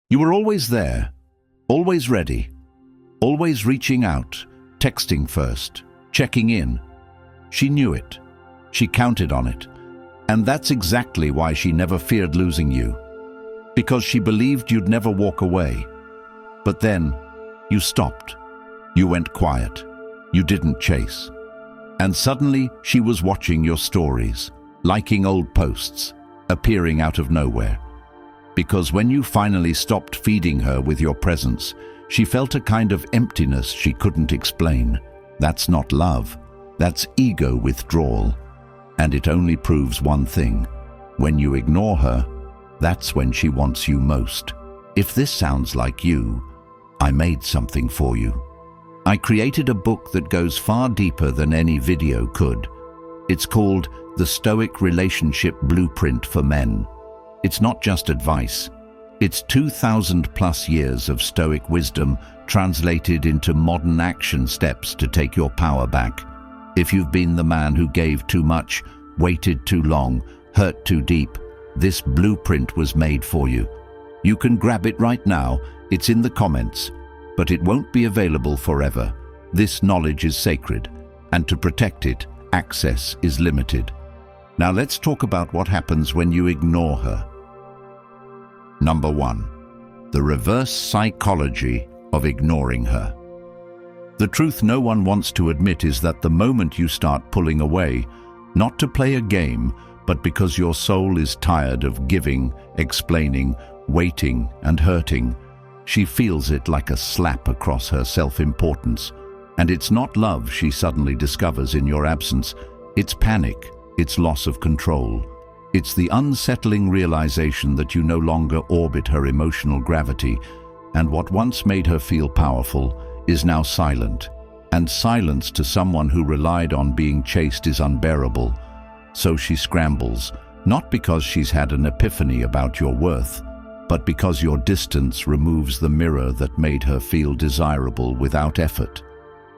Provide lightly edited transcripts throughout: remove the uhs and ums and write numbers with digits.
You were always there, always ready, always reaching out, texting first, checking in. She knew it. She counted on it. And that's exactly why she never feared losing you. Because she believed you'd never walk away. But then, you stopped. You went quiet. You didn't chase. And suddenly, she was watching your stories, liking old posts, appearing out of nowhere. Because when you finally stopped feeding her with your presence, she felt a kind of emptiness she couldn't explain. That's not love. That's ego withdrawal. And it only proves one thing. When you ignore her, that's when she wants you most. If this sounds like you, I made something for you. I created a book that goes far deeper than any video could. It's called The Stoic Relationship Blueprint for Men. It's not just advice. It's 2,000+ years of Stoic wisdom translated into modern action steps to take your power back. If you've been the man who gave too much, waited too long, hurt too deep, this blueprint was made for you. You can grab it right now. It's in the comments. But it won't be available forever. This knowledge is sacred, and to protect it, access is limited. Now let's talk about what happens when you ignore her. Number 1. The reverse psychology of ignoring her. The truth no one wants to admit is that the moment you start pulling away, not to play a game, but because your soul is tired of giving, explaining, waiting, and hurting, she feels it like a slap across her self-importance. And it's not love she suddenly discovers in your absence. It's panic, it's loss of control. It's the unsettling realization that you no longer orbit her emotional gravity, and what once made her feel powerful is now silent. And silence to someone who relied on being chased is unbearable. So she scrambles, not because she's had an epiphany about your worth, but because your distance removes the mirror that made her feel desirable without effort.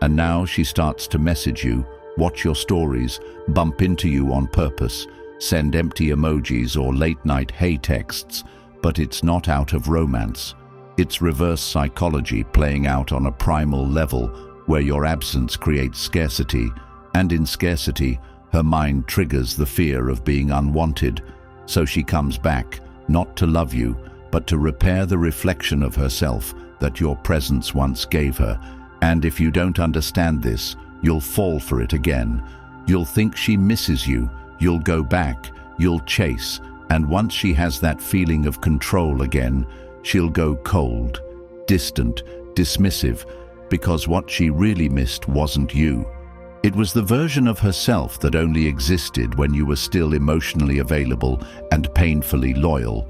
And now she starts to message you, watch your stories, bump into you on purpose, send empty emojis or late-night hey texts, but it's not out of romance. It's reverse psychology playing out on a primal level where your absence creates scarcity, and in scarcity, her mind triggers the fear of being unwanted, so she comes back, not to love you, but to repair the reflection of herself that your presence once gave her. And if you don't understand this, you'll fall for it again. You'll think she misses you, you'll go back, you'll chase, and once she has that feeling of control again, she'll go cold, distant, dismissive, because what she really missed wasn't you. It was the version of herself that only existed when you were still emotionally available and painfully loyal.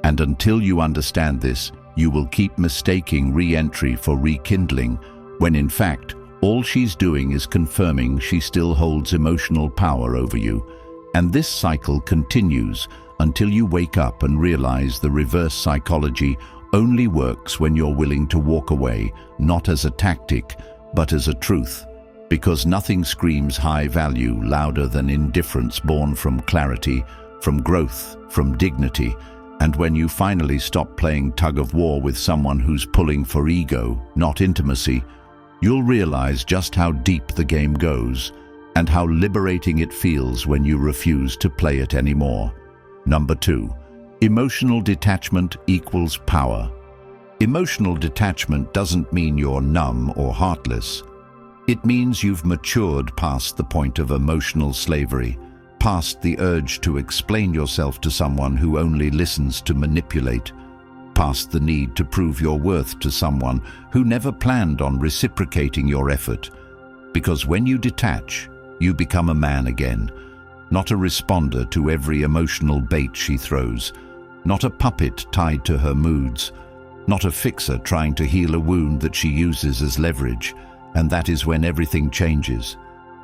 And until you understand this, you will keep mistaking re-entry for rekindling, when in fact, all she's doing is confirming she still holds emotional power over you. And this cycle continues until you wake up and realize the reverse psychology only works when you're willing to walk away, not as a tactic, but as a truth. Because nothing screams high value louder than indifference born from clarity, from growth, from dignity. And when you finally stop playing tug-of-war with someone who's pulling for ego, not intimacy, you'll realize just how deep the game goes and how liberating it feels when you refuse to play it anymore. Number 2. Emotional detachment equals power. Emotional detachment doesn't mean you're numb or heartless. It means you've matured past the point of emotional slavery, past the urge to explain yourself to someone who only listens to manipulate, past the need to prove your worth to someone who never planned on reciprocating your effort. Because when you detach, you become a man again, not a responder to every emotional bait she throws, not a puppet tied to her moods, not a fixer trying to heal a wound that she uses as leverage. And that is when everything changes.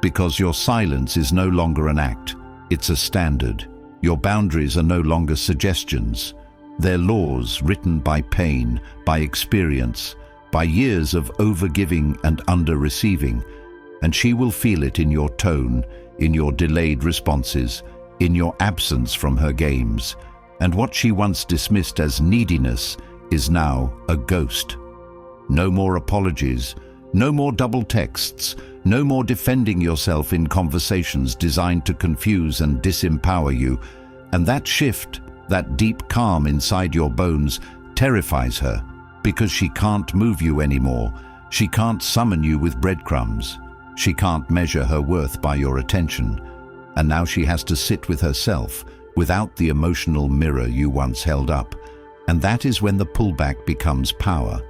Because your silence is no longer an act, it's a standard. Your boundaries are no longer suggestions. They're laws written by pain, by experience, by years of overgiving and under-receiving. And she will feel it in your tone, in your delayed responses, in your absence from her games. And what she once dismissed as neediness is now a ghost. No more apologies, no more double texts, no more defending yourself in conversations designed to confuse and disempower you. And that shift, that deep calm inside your bones, terrifies her, because she can't move you anymore. She can't summon you with breadcrumbs. She can't measure her worth by your attention. And now she has to sit with herself without the emotional mirror you once held up. And that is when the pullback becomes power.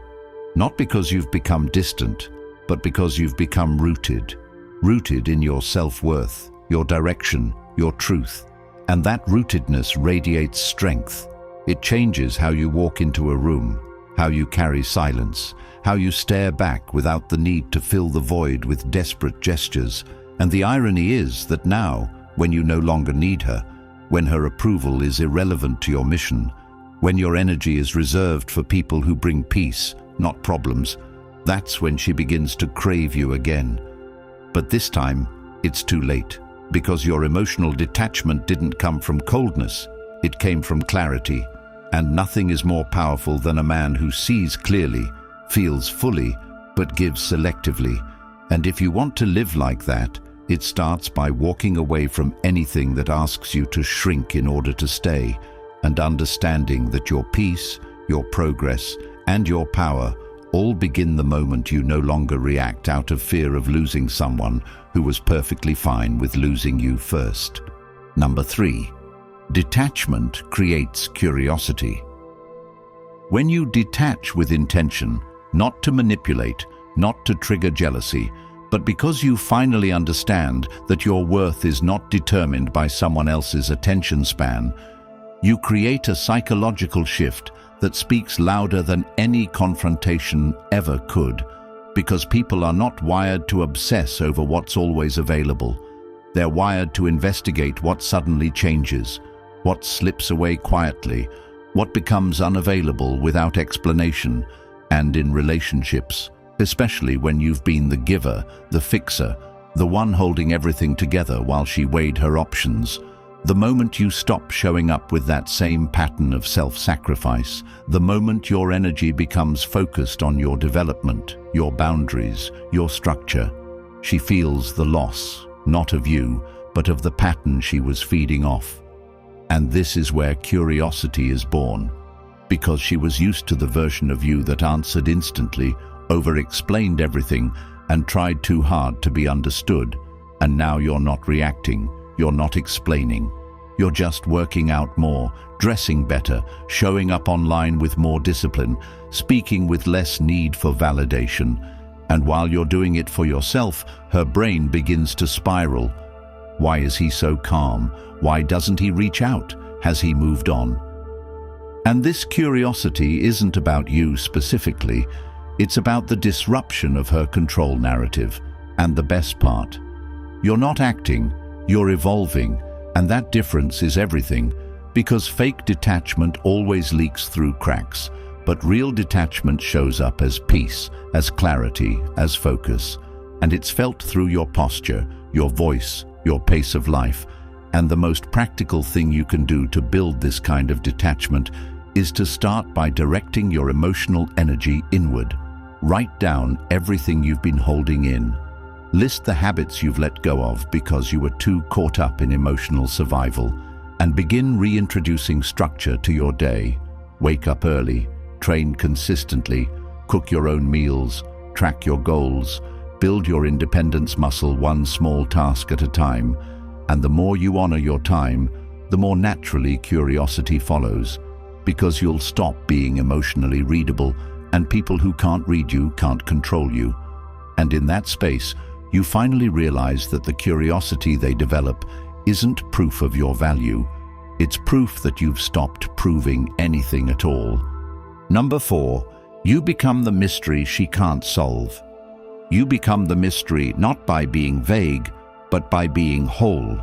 Not because you've become distant, but because you've become rooted in your self-worth, your direction, your truth. And that rootedness radiates strength. It changes how you walk into a room, how you carry silence, how you stare back without the need to fill the void with desperate gestures. And the irony is that now, when you no longer need her, when her approval is irrelevant to your mission, when your energy is reserved for people who bring peace, not problems, that's when she begins to crave you again. But this time, it's too late, because your emotional detachment didn't come from coldness, it came from clarity. And nothing is more powerful than a man who sees clearly, feels fully, but gives selectively. And if you want to live like that, it starts by walking away from anything that asks you to shrink in order to stay, and understanding that your peace, your progress, and your power all begin the moment you no longer react out of fear of losing someone who was perfectly fine with losing you first. Number 3. Detachment creates curiosity. When you detach with intention, not to manipulate, not to trigger jealousy, but because you finally understand that your worth is not determined by someone else's attention span, you create a psychological shift that speaks louder than any confrontation ever could, because people are not wired to obsess over what's always available. They're wired to investigate what suddenly changes, what slips away quietly, what becomes unavailable without explanation. And in relationships, especially when you've been the giver, the fixer, the one holding everything together while she weighed her options, the moment you stop showing up with that same pattern of self-sacrifice, the moment your energy becomes focused on your development, your boundaries, your structure, she feels the loss, not of you, but of the pattern she was feeding off. And this is where curiosity is born, because she was used to the version of you that answered instantly, over-explained everything, and tried too hard to be understood. And now you're not reacting, you're not explaining. You're just working out more, dressing better, showing up online with more discipline, speaking with less need for validation. And while you're doing it for yourself, her brain begins to spiral. Why is he so calm? Why doesn't he reach out? Has he moved on? And this curiosity isn't about you specifically. It's about the disruption of her control narrative. And the best part, you're not acting, you're evolving. And that difference is everything, because fake detachment always leaks through cracks, but real detachment shows up as peace, as clarity, as focus. And it's felt through your posture, your voice, your pace of life. And the most practical thing you can do to build this kind of detachment is to start by directing your emotional energy inward. Write down everything you've been holding in. List the habits you've let go of because you were too caught up in emotional survival, and begin reintroducing structure to your day. Wake up early, train consistently, cook your own meals, track your goals, build your independence muscle one small task at a time. And the more you honor your time, the more naturally curiosity follows, because you'll stop being emotionally readable, and people who can't read you can't control you. And in that space, you finally realize that the curiosity they develop isn't proof of your value. It's proof that you've stopped proving anything at all. Number 4, you become the mystery she can't solve. You become the mystery not by being vague, but by being whole.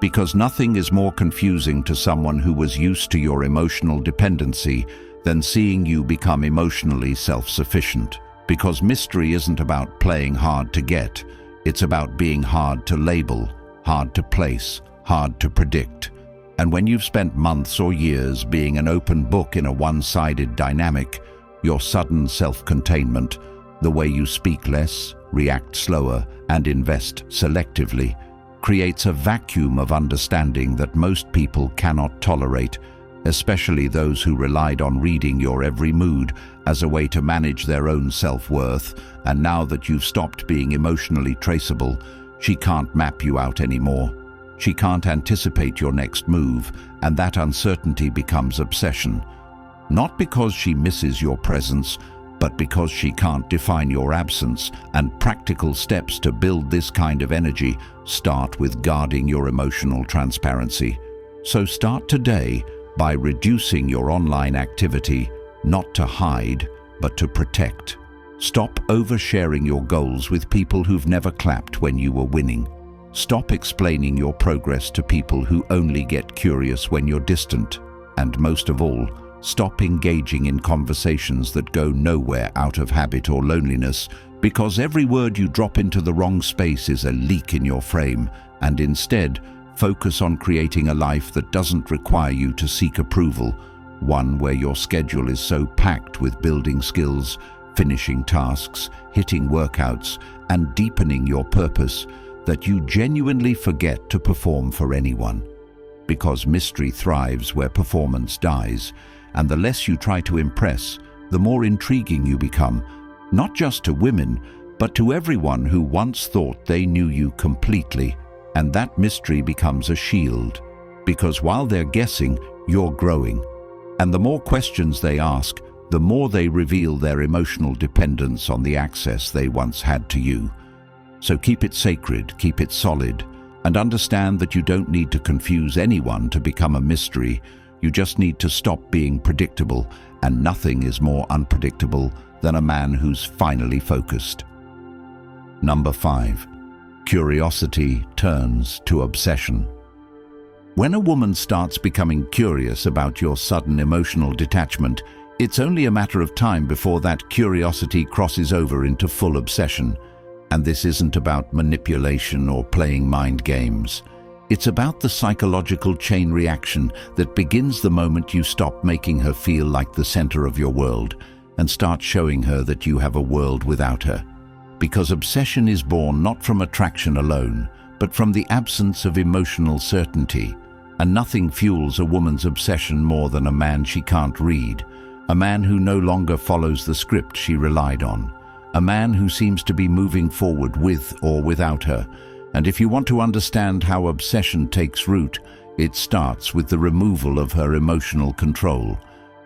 Because nothing is more confusing to someone who was used to your emotional dependency than seeing you become emotionally self-sufficient. Because mystery isn't about playing hard to get. It's about being hard to label, hard to place, hard to predict. And when you've spent months or years being an open book in a one-sided dynamic, your sudden self-containment, the way you speak less, react slower, and invest selectively, creates a vacuum of understanding that most people cannot tolerate, especially those who relied on reading your every mood as a way to manage their own self-worth. And now that you've stopped being emotionally traceable, she can't map you out anymore. She can't anticipate your next move, and that uncertainty becomes obsession. Not because she misses your presence, but because she can't define your absence. And practical steps to build this kind of energy start with guarding your emotional transparency. So start today by reducing your online activity, not to hide, but to protect. Stop oversharing your goals with people who've never clapped when you were winning. Stop explaining your progress to people who only get curious when you're distant. And most of all, stop engaging in conversations that go nowhere out of habit or loneliness, because every word you drop into the wrong space is a leak in your frame. And instead, focus on creating a life that doesn't require you to seek approval, one where your schedule is so packed with building skills, finishing tasks, hitting workouts, and deepening your purpose that you genuinely forget to perform for anyone. Because mystery thrives where performance dies, and the less you try to impress, the more intriguing you become, not just to women, but to everyone who once thought they knew you completely. And that mystery becomes a shield, because while they're guessing, you're growing. And the more questions they ask, the more they reveal their emotional dependence on the access they once had to you. So keep it sacred, keep it solid, and understand that you don't need to confuse anyone to become a mystery. You just need to stop being predictable, and nothing is more unpredictable than a man who's finally focused. Number 5. Curiosity turns to obsession. When a woman starts becoming curious about your sudden emotional detachment, it's only a matter of time before that curiosity crosses over into full obsession. And this isn't about manipulation or playing mind games. It's about the psychological chain reaction that begins the moment you stop making her feel like the center of your world and start showing her that you have a world without her. Because obsession is born not from attraction alone, but from the absence of emotional certainty. And nothing fuels a woman's obsession more than a man she can't read, a man who no longer follows the script she relied on, a man who seems to be moving forward with or without her. And if you want to understand how obsession takes root, it starts with the removal of her emotional control.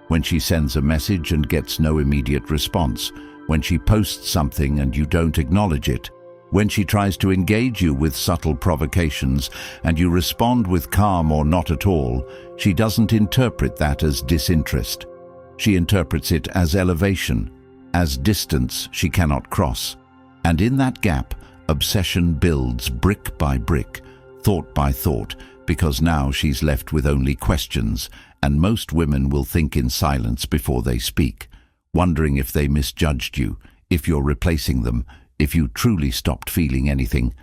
When she sends a message and gets no immediate response, when she posts something and you don't acknowledge it, when she tries to engage you with subtle provocations and you respond with calm or not at all, she doesn't interpret that as disinterest. She interprets it as elevation, as distance she cannot cross. And in that gap, obsession builds brick by brick, thought by thought, because now she's left with only questions, and most women will think in silence before they speak, wondering if they misjudged you, if you're replacing them, if you truly stopped feeling anything.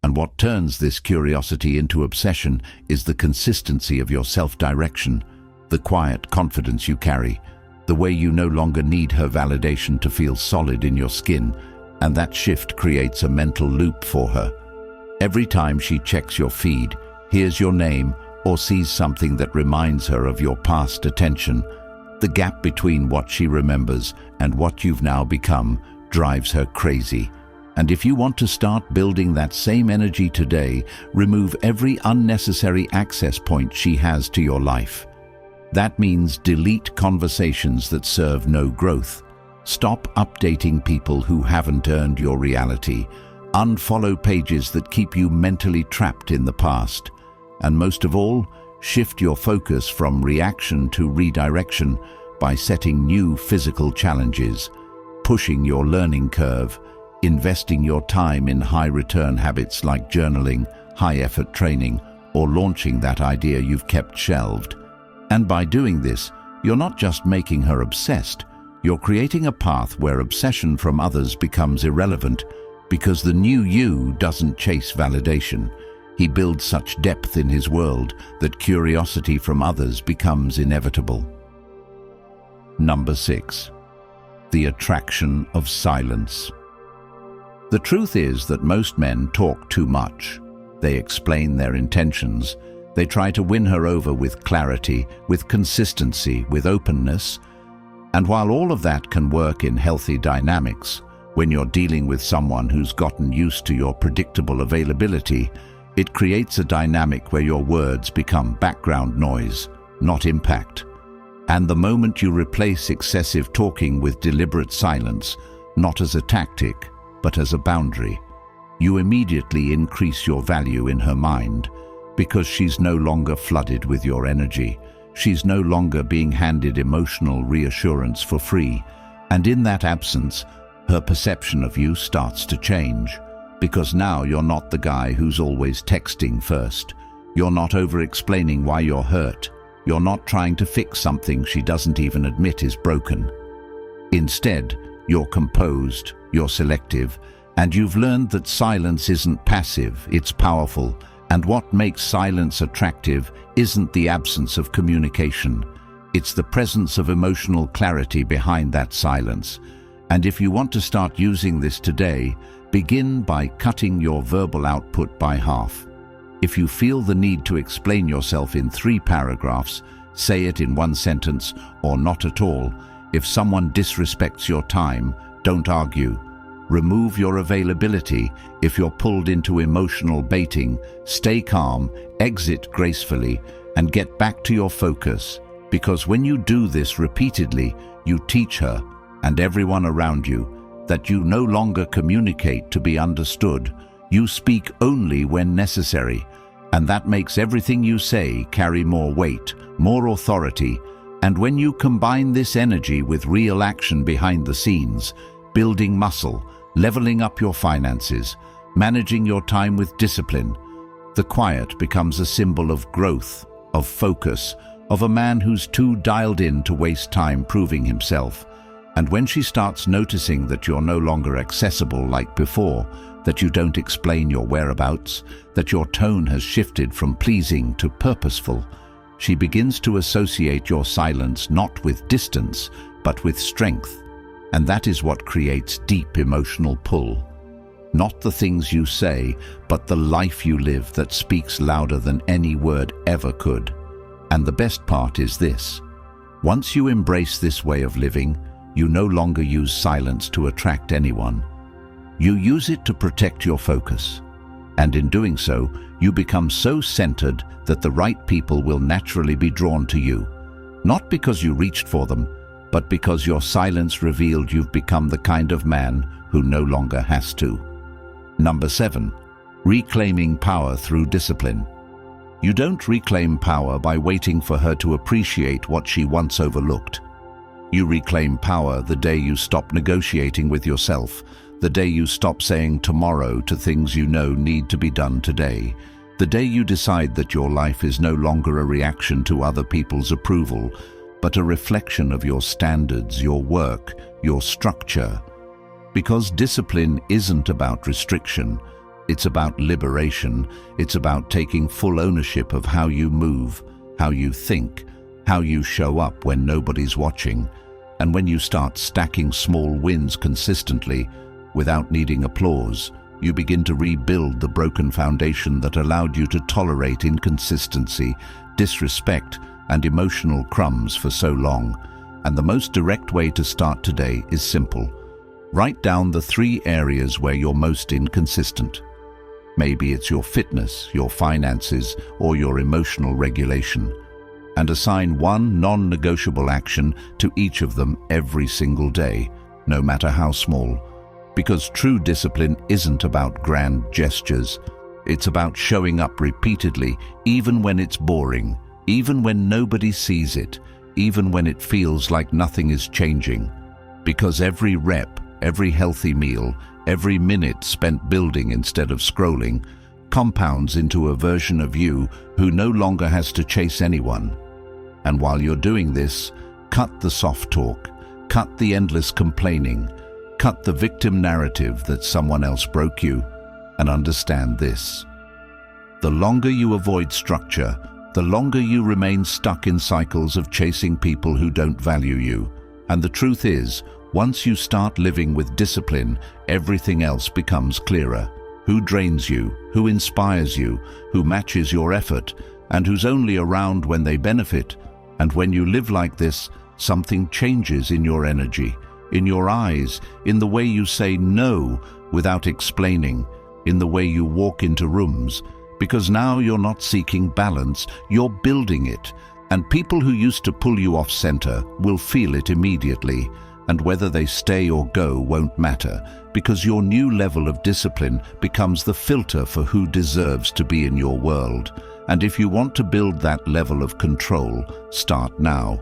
And what turns this curiosity into obsession is the consistency of your self-direction, the quiet confidence you carry, the way you no longer need her validation to feel solid in your skin, and that shift creates a mental loop for her. Every time she checks your feed, hears your name, or sees something that reminds her of your past attention, the gap between what she remembers and what you've now become drives her crazy. And if you want to start building that same energy today, remove every unnecessary access point she has to your life. That means delete conversations that serve no growth. Stop updating people who haven't earned your reality. Unfollow pages that keep you mentally trapped in the past. And most of all, shift your focus from reaction to redirection by setting new physical challenges, pushing your learning curve, investing your time in high-return habits like journaling, high-effort training, or launching that idea you've kept shelved. And by doing this, you're not just making her obsessed, you're creating a path where obsession from others becomes irrelevant, because the new you doesn't chase validation. He builds such depth in his world that curiosity from others becomes inevitable. Number 6. The attraction of silence. The truth is that most men talk too much. They explain their intentions. They try to win her over with clarity, with consistency, with openness. And while all of that can work in healthy dynamics, when you're dealing with someone who's gotten used to your predictable availability, it creates a dynamic where your words become background noise, not impact. And the moment you replace excessive talking with deliberate silence, not as a tactic, but as a boundary, you immediately increase your value in her mind, because she's no longer flooded with your energy. She's no longer being handed emotional reassurance for free, and in that absence, her perception of you starts to change, because now you're not the guy who's always texting first. You're not over-explaining why you're hurt. You're not trying to fix something she doesn't even admit is broken. Instead, you're composed, you're selective, and you've learned that silence isn't passive, it's powerful. And what makes silence attractive isn't the absence of communication. It's the presence of emotional clarity behind that silence. And if you want to start using this today, begin by cutting your verbal output by half. If you feel the need to explain yourself in 3 paragraphs, say it in 1 sentence or not at all. If someone disrespects your time, don't argue. Remove your availability. If you're pulled into emotional baiting, stay calm, exit gracefully, and get back to your focus. Because when you do this repeatedly, you teach her and everyone around you that you no longer communicate to be understood. You speak only when necessary, and that makes everything you say carry more weight, more authority. And when you combine this energy with real action behind the scenes, building muscle, leveling up your finances, managing your time with discipline, the quiet becomes a symbol of growth, of focus, of a man who's too dialed in to waste time proving himself. And when she starts noticing that you're no longer accessible like before, that you don't explain your whereabouts, that your tone has shifted from pleasing to purposeful, she begins to associate your silence not with distance, but with strength. And that is what creates deep emotional pull. Not the things you say, but the life you live that speaks louder than any word ever could. And the best part is this: once you embrace this way of living, you no longer use silence to attract anyone. You use it to protect your focus. And in doing so, you become so centered that the right people will naturally be drawn to you. Not because you reached for them, but because your silence revealed you've become the kind of man who no longer has to. Number 7. Reclaiming power through discipline. You don't reclaim power by waiting for her to appreciate what she once overlooked. You reclaim power the day you stop negotiating with yourself, the day you stop saying tomorrow to things you know need to be done today, the day you decide that your life is no longer a reaction to other people's approval, but a reflection of your standards, your work, your structure. Because discipline isn't about restriction, it's about liberation. It's about taking full ownership of how you move, how you think, how you show up when nobody's watching. And when you start stacking small wins consistently, without needing applause, you begin to rebuild the broken foundation that allowed you to tolerate inconsistency, disrespect, and emotional crumbs for so long. And the most direct way to start today is simple. Write down the 3 areas where you're most inconsistent. Maybe it's your fitness, your finances, or your emotional regulation. And assign 1 non-negotiable action to each of them every single day, no matter how small. Because true discipline isn't about grand gestures. It's about showing up repeatedly, even when it's boring, even when nobody sees it, even when it feels like nothing is changing. Because every rep, every healthy meal, every minute spent building instead of scrolling, compounds into a version of you who no longer has to chase anyone. And while you're doing this, cut the soft talk, cut the endless complaining, cut the victim narrative that someone else broke you, and understand this. The longer you avoid structure, the longer you remain stuck in cycles of chasing people who don't value you. And the truth is, once you start living with discipline, everything else becomes clearer. Who drains you, who inspires you, who matches your effort, and who's only around when they benefit. And when you live like this, something changes in your energy, in your eyes, in the way you say no without explaining, in the way you walk into rooms, because now you're not seeking balance, you're building it. And people who used to pull you off center will feel it immediately, and whether they stay or go won't matter, because your new level of discipline becomes the filter for who deserves to be in your world. And if you want to build that level of control, start now.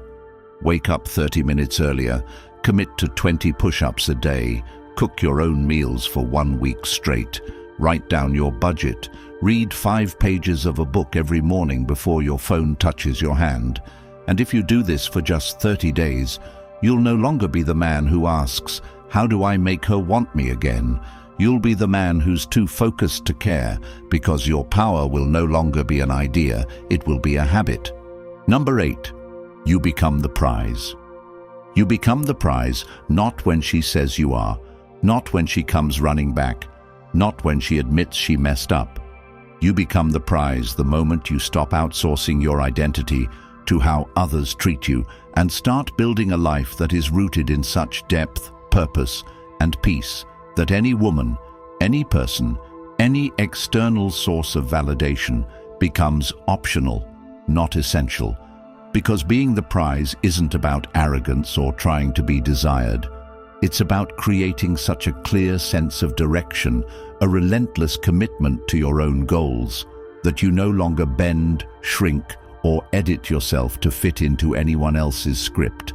Wake up 30 minutes earlier, commit to 20 push-ups a day, cook your own meals for 1 week straight, write down your budget, read 5 pages of a book every morning before your phone touches your hand. And if you do this for just 30 days, you'll no longer be the man who asks, "How do I make her want me again?" You'll be the man who's too focused to care, because your power will no longer be an idea, it will be a habit. Number 8, you become the prize. You become the prize not when she says you are, not when she comes running back, not when she admits she messed up. You become the prize the moment you stop outsourcing your identity to how others treat you and start building a life that is rooted in such depth, purpose, and peace that any woman, any person, any external source of validation becomes optional, not essential. Because being the prize isn't about arrogance or trying to be desired. It's about creating such a clear sense of direction, a relentless commitment to your own goals, that you no longer bend, shrink, or edit yourself to fit into anyone else's script.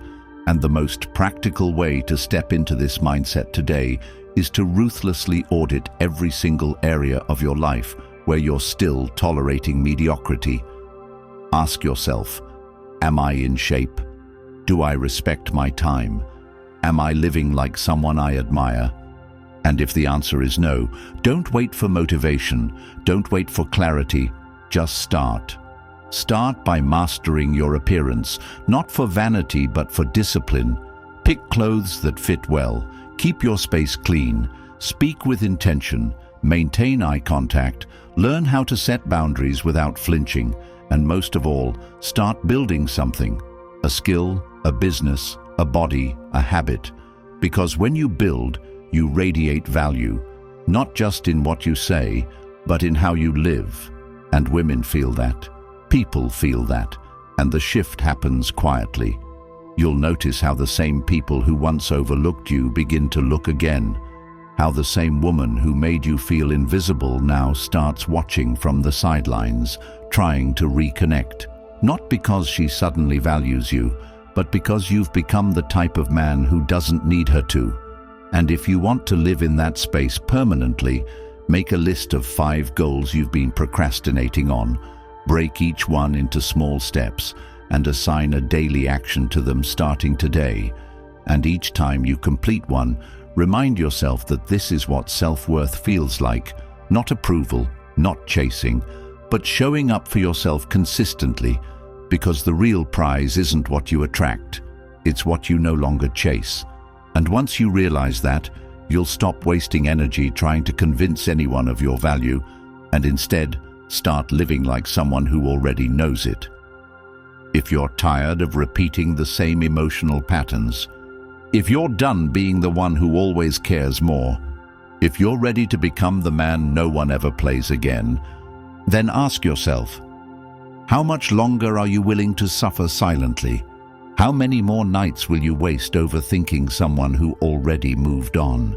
And the most practical way to step into this mindset today is to ruthlessly audit every single area of your life where you're still tolerating mediocrity. Ask yourself, am I in shape? Do I respect my time? Am I living like someone I admire? And if the answer is no, don't wait for motivation, don't wait for clarity, just start. Start by mastering your appearance, not for vanity but for discipline. Pick clothes that fit well, keep your space clean, speak with intention, maintain eye contact, learn how to set boundaries without flinching, and most of all, start building something, a skill, a business, a body, a habit. Because when you build, you radiate value, not just in what you say, but in how you live. And women feel that. People feel that, and the shift happens quietly. You'll notice how the same people who once overlooked you begin to look again, how the same woman who made you feel invisible now starts watching from the sidelines, trying to reconnect. Not because she suddenly values you, but because you've become the type of man who doesn't need her to. And if you want to live in that space permanently, make a list of 5 goals you've been procrastinating on. Break each one into small steps and assign a daily action to them starting today. And each time you complete one, remind yourself that this is what self-worth feels like. Not approval, not chasing, but showing up for yourself consistently, because the real prize isn't what you attract, it's what you no longer chase. And once you realize that, you'll stop wasting energy trying to convince anyone of your value, and instead start living like someone who already knows it. If you're tired of repeating the same emotional patterns, if you're done being the one who always cares more, if you're ready to become the man no one ever plays again, then ask yourself, how much longer are you willing to suffer silently? How many more nights will you waste overthinking someone who already moved on?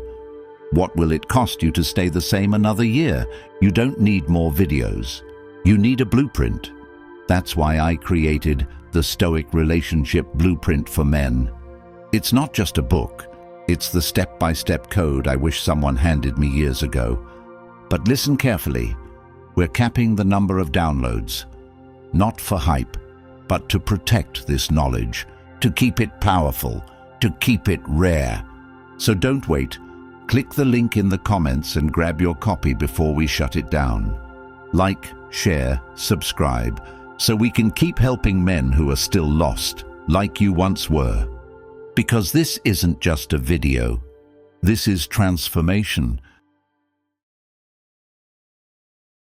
What will it cost you to stay the same another year? You don't need more videos. You need a blueprint. That's why I created the Stoic Relationship Blueprint for Men. It's not just a book. It's the step-by-step code I wish someone handed me years ago. But listen carefully. We're capping the number of downloads. Not for hype, but to protect this knowledge, to keep it powerful, to keep it rare. So don't wait. Click the link in the comments and grab your copy before we shut it down. Like, share, subscribe, so we can keep helping men who are still lost, like you once were. Because this isn't just a video. This is transformation,